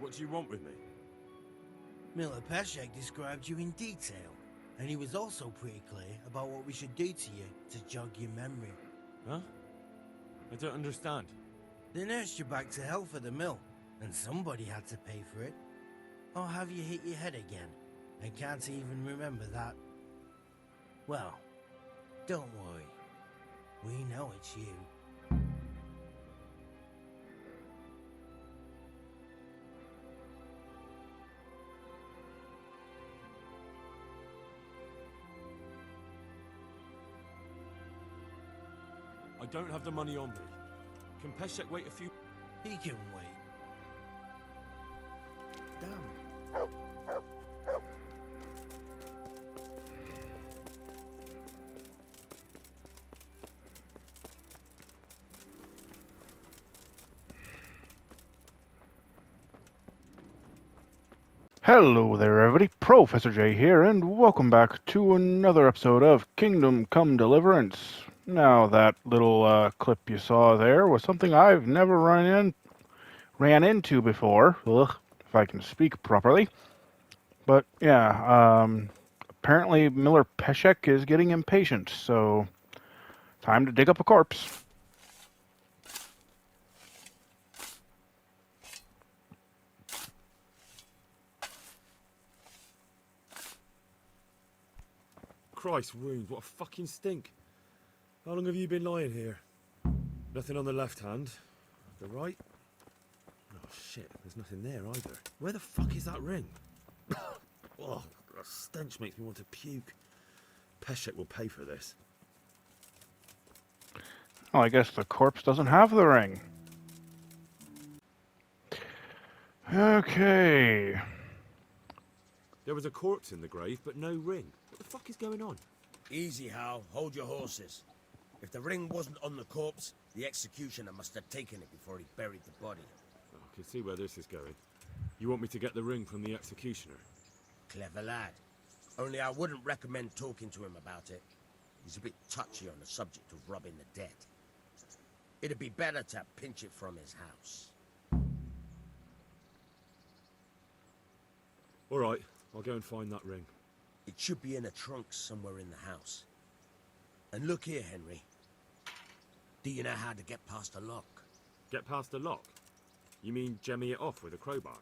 What do you want with me? Miller Peshek described you in detail, and he was also pretty clear about what we should do to you to jog your memory. Huh? I don't understand. They nursed you back to health at the mill, and somebody had to pay for it. Or have you hit your head again and can't even remember that? Well, don't worry. We know it's you. I don't have the money on me. Can Peshek wait a few... He can wait. Damn. Hello there everybody, Professor J here, and welcome back to another episode of Kingdom Come Deliverance. Now that little clip you saw there was something I've never ran into before, if I can speak properly. But yeah, apparently Miller Peshek is getting impatient, so time to dig up a corpse. Christ wounds, what a fucking stink. How long have you been lying here? Nothing on the left hand. The right? Oh shit, there's nothing there either. Where the fuck is that ring? Oh, the stench makes me want to puke. Peshek will pay for this. Well, I guess the corpse doesn't have the ring. Okay. There was a corpse in the grave, but no ring. What the fuck is going on? Easy, Hal. Hold your horses. If the ring wasn't on the corpse, the executioner must have taken it before he buried the body. Oh, I can see where this is going. You want me to get the ring from the executioner? Clever lad. Only I wouldn't recommend talking to him about it. He's a bit touchy on the subject of robbing the dead. It'd be better to pinch it from his house. All right, I'll go and find that ring. It should be in a trunk somewhere in the house. And look here, Henry. Do you know how to get past a lock? Get past the lock? You mean jemmy it off with a crowbar?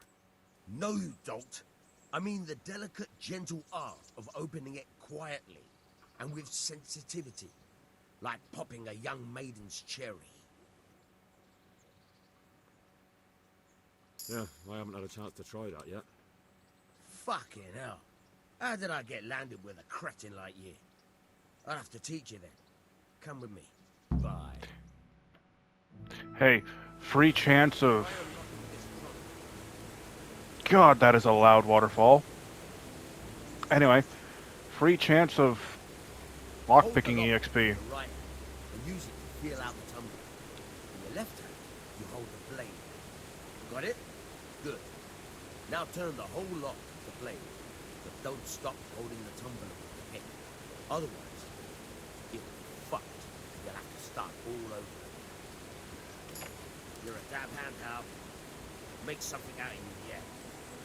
No, you don't. I mean the delicate, gentle art of opening it quietly and with sensitivity, like popping a young maiden's cherry. Yeah, I haven't had a chance to try that yet. Fucking hell. How did I get landed with a cretin like you? I'll have to teach you then. Come with me. Bye. Hey, free chance of... God, that is a loud waterfall. Anyway, free chance of lockpicking EXP. Right, and use it to feel out the tumbler. In your left hand, you hold the blade. Got it? Good. Now turn the whole lock of the blade, but don't stop holding the tumbler with the pick. Otherwise, you'll be fucked. You'll have to start all over. You're a dab hand, Hal. Make something out in the air.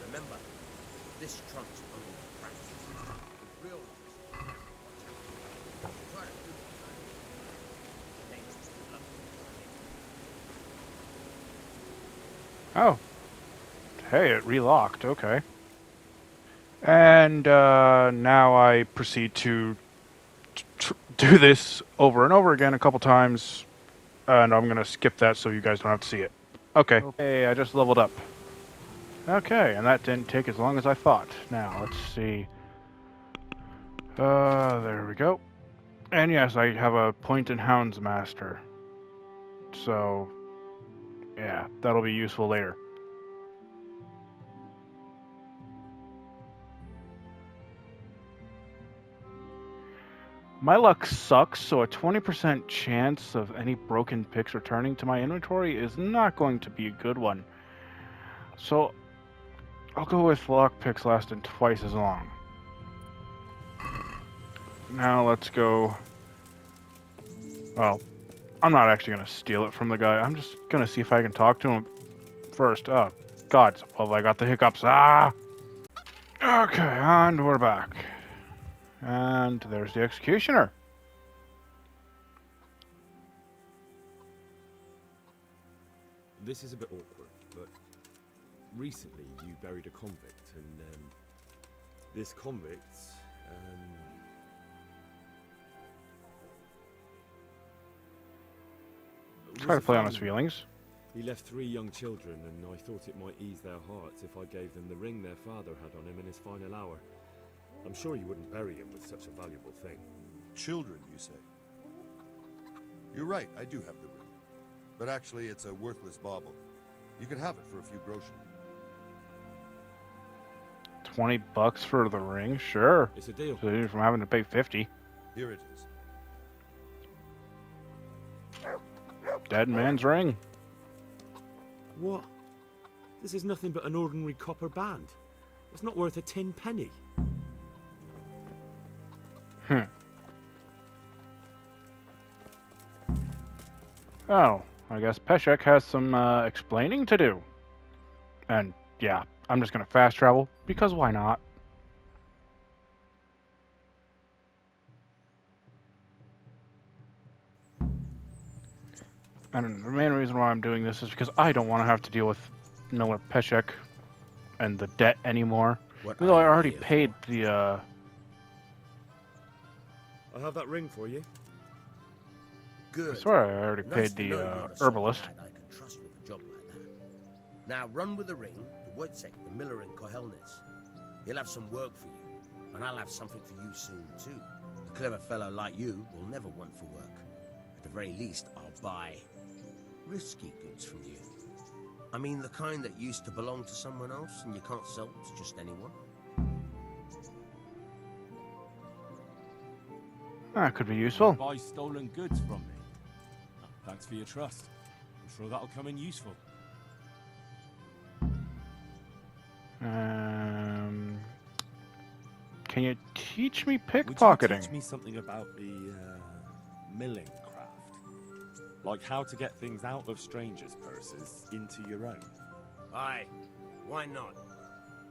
Remember, this trunk's only for practice. The real ones. Try to do it. Thanks. Oh. Hey, it relocked. Okay. And now I proceed to do this over and over again a couple times. And I'm going to skip that so you guys don't have to see it. Okay. Okay, I just leveled up. Okay, and that didn't take as long as I thought. Now, let's see. There we go. And yes, I have a Point and Hounds Master. So, yeah, that'll be useful later. My luck sucks, so a 20% chance of any broken picks returning to my inventory is not going to be a good one. So, I'll go with lockpicks lasting twice as long. Now let's go... Well, I'm not actually going to steal it from the guy. I'm just going to see if I can talk to him first. Oh, God, well, I got the hiccups. Ah! Okay, and we're back. And there's the executioner. This is a bit awkward, but recently you buried a convict, and this convict, Try to was a play on his family man. feelings. He left 3 young children, and I thought it might ease their hearts if I gave them the ring their father had on him in his final hour. I'm sure you wouldn't bury him with such a valuable thing. Children, you say? You're right, I do have the ring. But actually, it's a worthless bauble. You can have it for a few groschen. $20 for the ring? Sure. It's a deal. So from having to pay 50. Here it is. Dead man's ring. What? This is nothing but an ordinary copper band. It's not worth a tin penny. Oh, I guess Peshek has some explaining to do. And yeah, I'm just gonna fast travel, because why not? And the main reason why I'm doing this is because I don't want to have to deal with Miller Peshek and the debt anymore. Even though I already paid the, I'll have that ring for you. Good. I swear I already Nice paid to the know you're the sort of herbalist. lad I can trust with a job like that. Now run with the ring to Wojciech, the miller in Kohelnitz. He'll have some work for you, and I'll have something for you soon too. A clever fellow like you will never want for work. At the very least, I'll buy risky goods from you. I mean the kind that used to belong to someone else and you can't sell to just anyone. That could be useful. Buy stolen goods from me. Thanks for your trust. I'm sure that'll come in useful. Can you teach me Would you pickpocketing? teach me something about the milling craft? Like how to get things out of strangers' purses into your own? Aye, why not?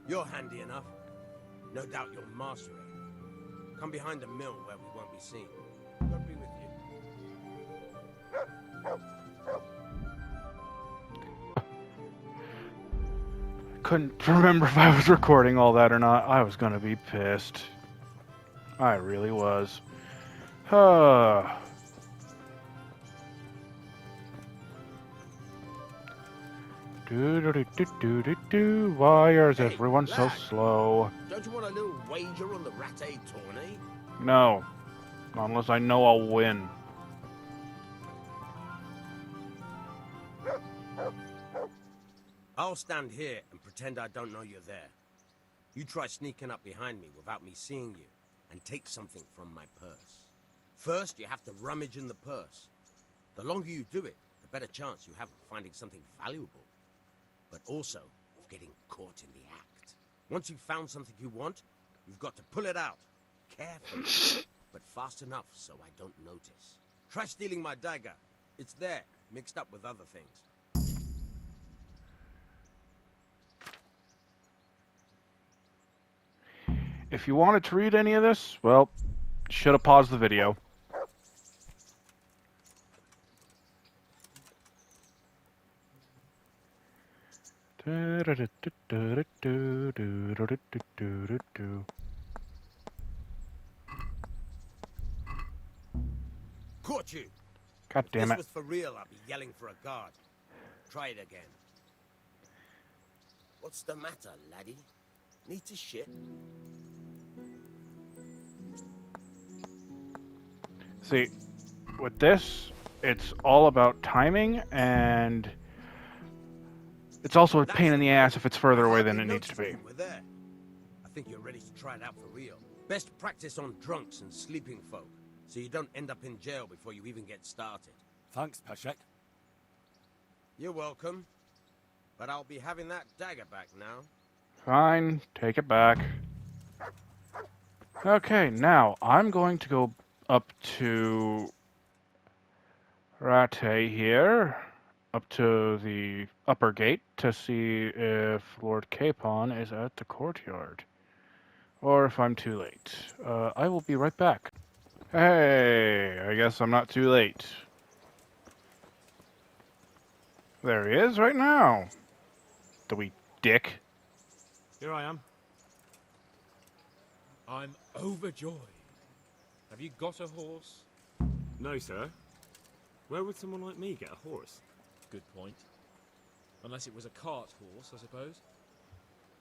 You're handy enough. No doubt you'll master it. Come behind the mill where we won't be seen. God be with you. Couldn't remember if I was recording all that or not. I was gonna be pissed. I really was. Do. Why is Hey, everyone so lad. slow? Don't you want a little wager on the Ratte tourney? No. Not unless I know I'll win. I'll stand here and pretend I don't know you're there. You try sneaking up behind me without me seeing you, and take something from my purse. First, you have to rummage in the purse. The longer you do it, the better chance you have of finding something valuable. But also, of getting caught in the act. Once you've found something you want, you've got to pull it out. Carefully, but fast enough so I don't notice. Try stealing my dagger. It's there, mixed up with other things. If you wanted to read any of this, well, should have paused the video. Caught you! God damn If this it. was for real, I'd be yelling for a guard. Try it again. What's the matter, laddie? Need to shit? See, with this, it's all about timing, and it's also a pain in the ass if it's further away than it needs to be. We're there. I think you're ready to try it out for real. Best practice on drunks and sleeping folk, so you don't end up in jail before you even get started. Thanks, Peshek. You're welcome. But I'll be having that dagger back now. Fine, take it back. Okay, now I'm going to go up to Ratte here, up to the upper gate to see if Lord Capon is at the courtyard. Or if I'm too late. I will be right back. Hey, I guess I'm not too late. There he is right now. The wee dick. Here I am. I'm overjoyed. Have you got a horse? No, sir. Where would someone like me get a horse? Good point. Unless it was a cart horse, I suppose.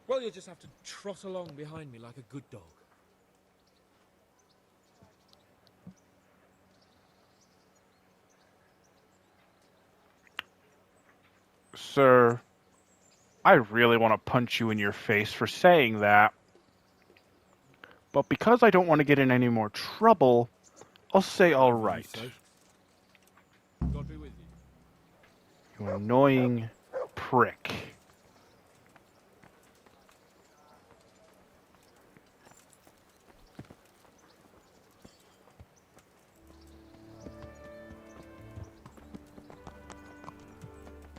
Well, you'll just have to trot along behind me like a good dog. Sir, I really want to punch you in your face for saying that. But because I don't want to get in any more trouble, I'll say all right. God be with you. You annoying prick.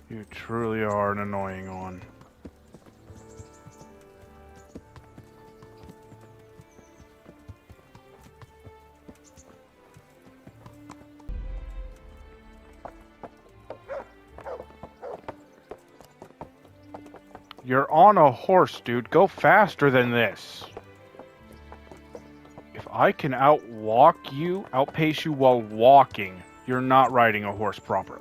You truly are an annoying one. You're on a horse, dude. Go faster than this. If I can outpace you while walking, you're not riding a horse properly.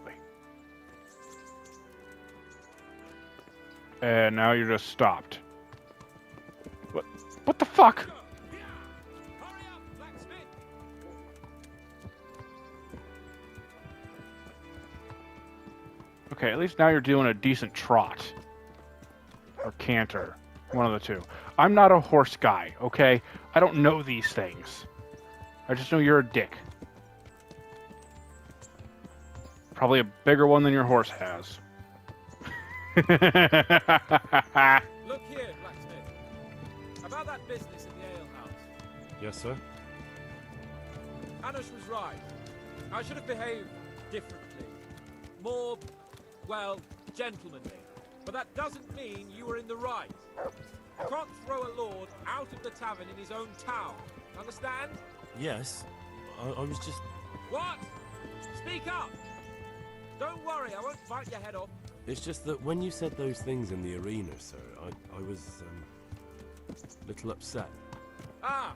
And now you're just stopped. What the fuck? Hurry up, blacksmith! Okay, at least now you're doing a decent trot. Or canter. One of the two. I'm not a horse guy, okay? I don't know these things. I just know you're a dick. Probably a bigger one than your horse has. Look here, blacksmith. About that business in the alehouse. Yes, sir. Hanush was right. I should have behaved differently. More, well, gentlemanly. But that doesn't mean you were in the right. You can't throw a lord out of the tavern in his own town. Understand? Yes. I was just... What? Speak up! Don't worry, I won't bite your head off. It's just that when you said those things in the arena, sir, I was, a little upset. Ah!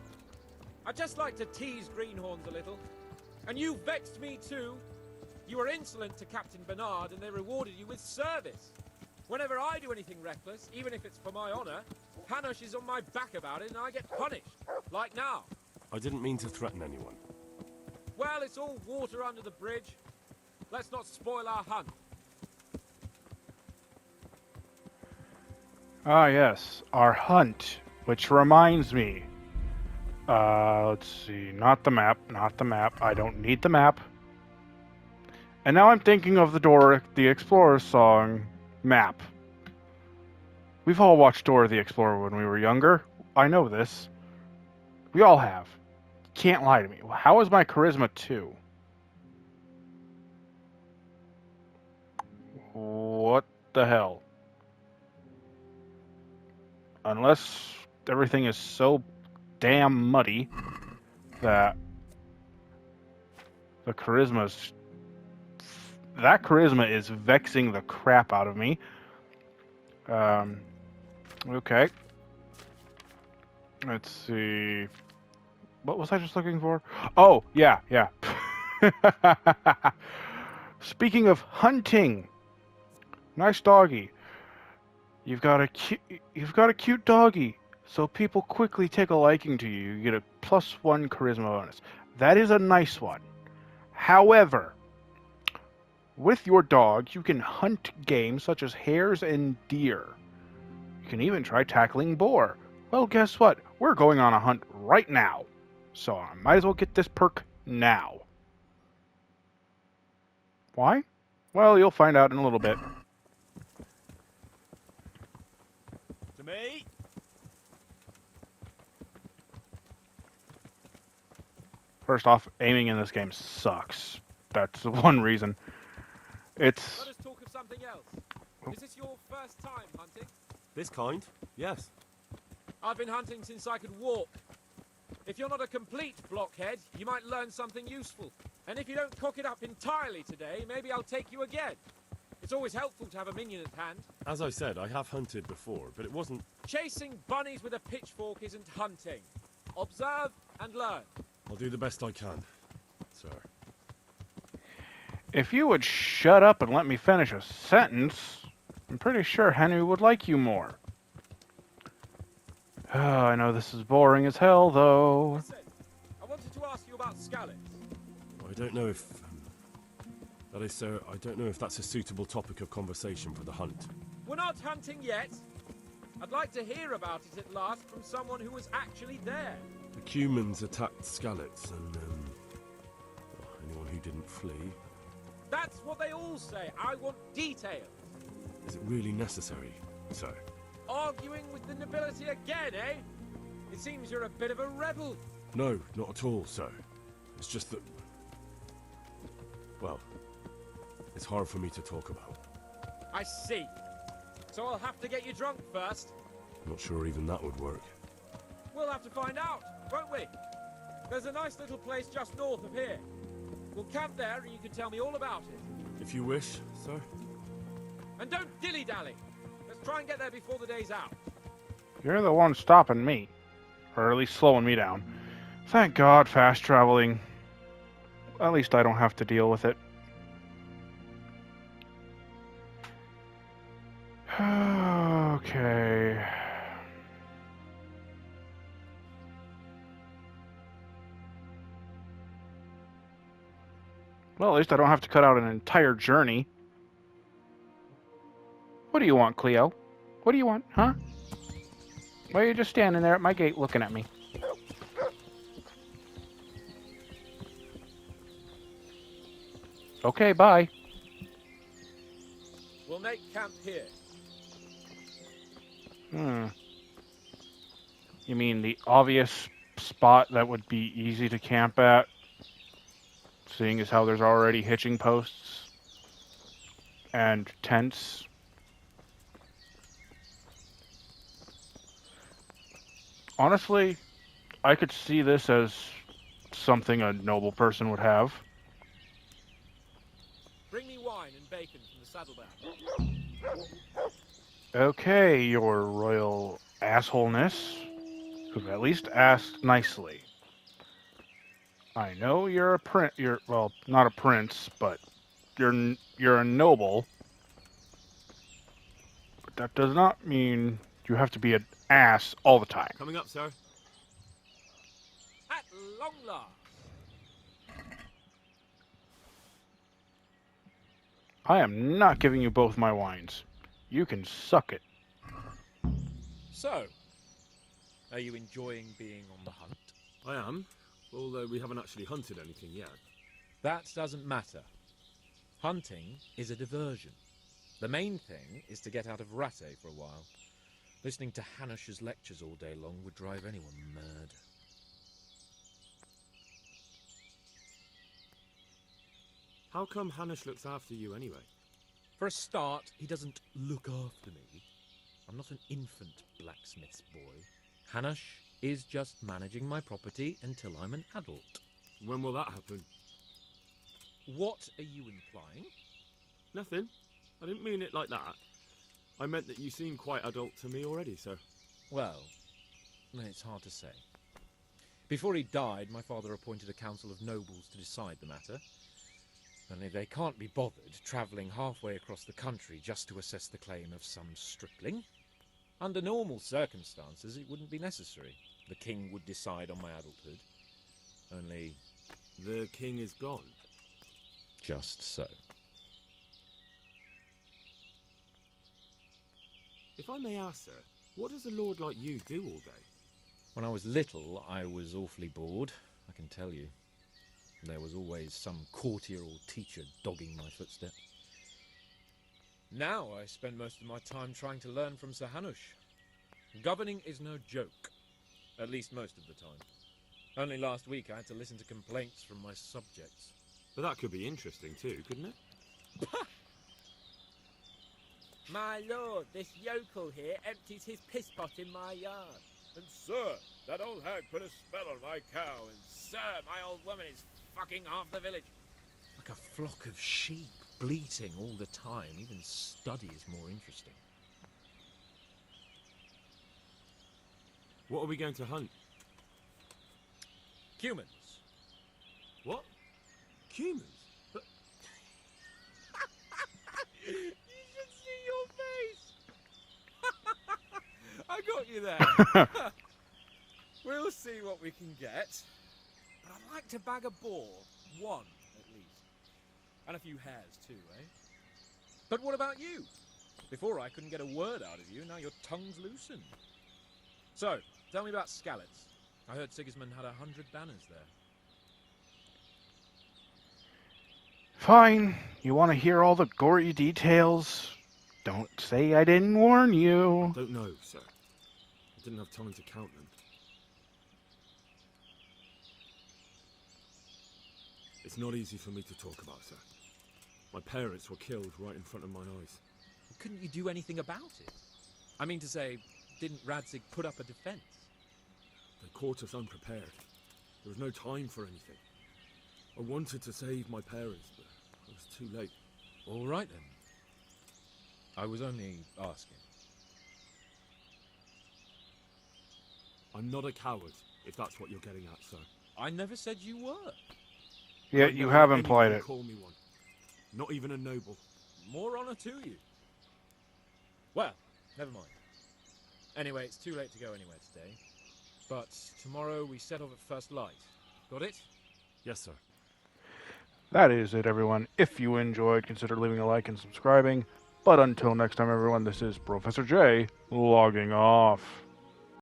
I just like to tease greenhorns a little. And you vexed me too. You were insolent to Captain Bernard and they rewarded you with service. Whenever I do anything reckless, even if it's for my honor, Hanush is on my back about it and I get punished. Like now. I didn't mean to threaten anyone. Well, it's all water under the bridge. Let's not spoil our hunt. Ah, yes. Our hunt. Which reminds me. Let's see. Not the map. Not the map. I don't need the map. And now I'm thinking of the Dora the Explorer song map. We've all watched Dora the Explorer when we were younger. I know this. We all have. Can't lie to me. How is my charisma 2? What the hell? Unless everything is so damn muddy that the charisma's... That charisma is vexing the crap out of me. Okay. Let's see. What was I just looking for? Oh, yeah. Speaking of hunting, nice doggy. You've got a cute doggy, so people quickly take a liking to you. You get a +1 charisma bonus. That is a nice one. However, with your dog, you can hunt game such as hares and deer. You can even try tackling boar. Well, guess what? We're going on a hunt right now. So I might as well get this perk now. Why? Well, you'll find out in a little bit. To me? First off, aiming in this game sucks. That's the one reason. It's Let us talk of else. Is this your first time hunting? This kind? Yes. I've been hunting since I could walk. If you're not a complete blockhead, you might learn something useful. And if you don't cock it up entirely today, maybe I'll take you again. It's always helpful to have a minion at hand. As I said, I have hunted before, but it wasn't... Chasing bunnies with a pitchfork isn't hunting. Observe and learn. I'll do the best I can, sir. If you would shut up and let me finish a sentence, I'm pretty sure Henry would like you more. Oh, I know this is boring as hell, though. Listen, I wanted to ask you about Scallets. I don't know if... that is, sir, I don't know if that's a suitable topic of conversation for the hunt. We're not hunting yet. I'd like to hear about it at last from someone who was actually there. The Cumans attacked Scallets, and, well, anyone who didn't flee. That's what they all say. I want details. Is it really necessary, sir? Arguing with the nobility again, eh? It seems you're a bit of a rebel. No, not at all, sir. It's just that... well, it's hard for me to talk about. I see. So I'll have to get you drunk first. Not sure even that would work. We'll have to find out, won't we? There's a nice little place just north of here. We'll camp there and you can tell me all about it. If you wish, sir. And don't dilly-dally. Let's try and get there before the day's out. You're the one stopping me. Or at least slowing me down. Thank God, fast traveling. At least I don't have to deal with it. Okay. Well, at least I don't have to cut out an entire journey. What do you want, Cleo? What do you want, huh? Why are you just standing there at my gate looking at me? Okay, bye. We'll make camp here. You mean the obvious spot that would be easy to camp at? Seeing as how there's already hitching posts and tents. Honestly, I could see this as something a noble person would have. Bring me wine and bacon from the saddlebow. Okay, your royal assholeness. Who at least asked nicely. I know you're a prince. You're, well, not a prince, but you're a noble. But that does not mean you have to be an ass all the time. Coming up, sir. At long last. I am not giving you both my wines. You can suck it. So, are you enjoying being on the hunt? I am, although we haven't actually hunted anything yet. That doesn't matter. Hunting is a diversion. The main thing is to get out of Rattay for a while. Listening to Hanush's lectures all day long would drive anyone mad. How come Hanush looks after you anyway? For a start, he doesn't look after me. I'm not an infant blacksmith's boy. Hanush is just managing my property until I'm an adult. When will that happen? What are you implying? Nothing. I didn't mean it like that. I meant that you seem quite adult to me already, sir. Well, it's hard to say. Before he died, my father appointed a council of nobles to decide the matter. Only they can't be bothered travelling halfway across the country just to assess the claim of some stripling. Under normal circumstances, it wouldn't be necessary. The king would decide on my adulthood. Only... The king is gone. just so. If I may ask, sir, what does a lord like you do all day? When I was little, I was awfully bored, I can tell you. There was always some courtier or teacher dogging my footsteps. Now I spend most of my time trying to learn from Sir Hanush. Governing is no joke, at least most of the time. Only last week I had to listen to complaints from my subjects. But that could be interesting too, couldn't it? My lord, this yokel here empties his piss pot in my yard. And sir, that old hag put a spell on my cow, and Sir, my old woman is fucking half the village. Like a flock of sheep, bleating all the time. Even study is more interesting. What are we going to hunt? Humans. What? Humans? But You should see your face. I got you there. We'll see what we can get. But I'd like to bag a boar. One, at least. And a few hares, too, eh? But what about you? Before I couldn't get a word out of you, now your tongue's loosened. So, tell me about Skalitz. I heard Sigismund had 100 banners there. Fine. You want to hear all the gory details? Don't say I didn't warn you. don't know, sir. I didn't have time to count them. It's not easy for me to talk about, sir. My parents were killed right in front of my eyes. Couldn't you do anything about it? I mean to say, didn't Radzig put up a defense? They caught us unprepared. There was no time for anything. I wanted to save my parents, but it was too late. All right then. I was only asking. I'm not a coward, if that's what you're getting at, sir. I never said you were. Yeah, I don't you know have anyone implied would it. Call me one. Not even a noble. More honor to you. Well, never mind. Anyway, it's too late to go anywhere today. But tomorrow we set off at first light. Got it? Yes, sir. That is it, everyone. If you enjoyed, consider leaving a like and subscribing. But until next time, everyone, this is Professor J logging off.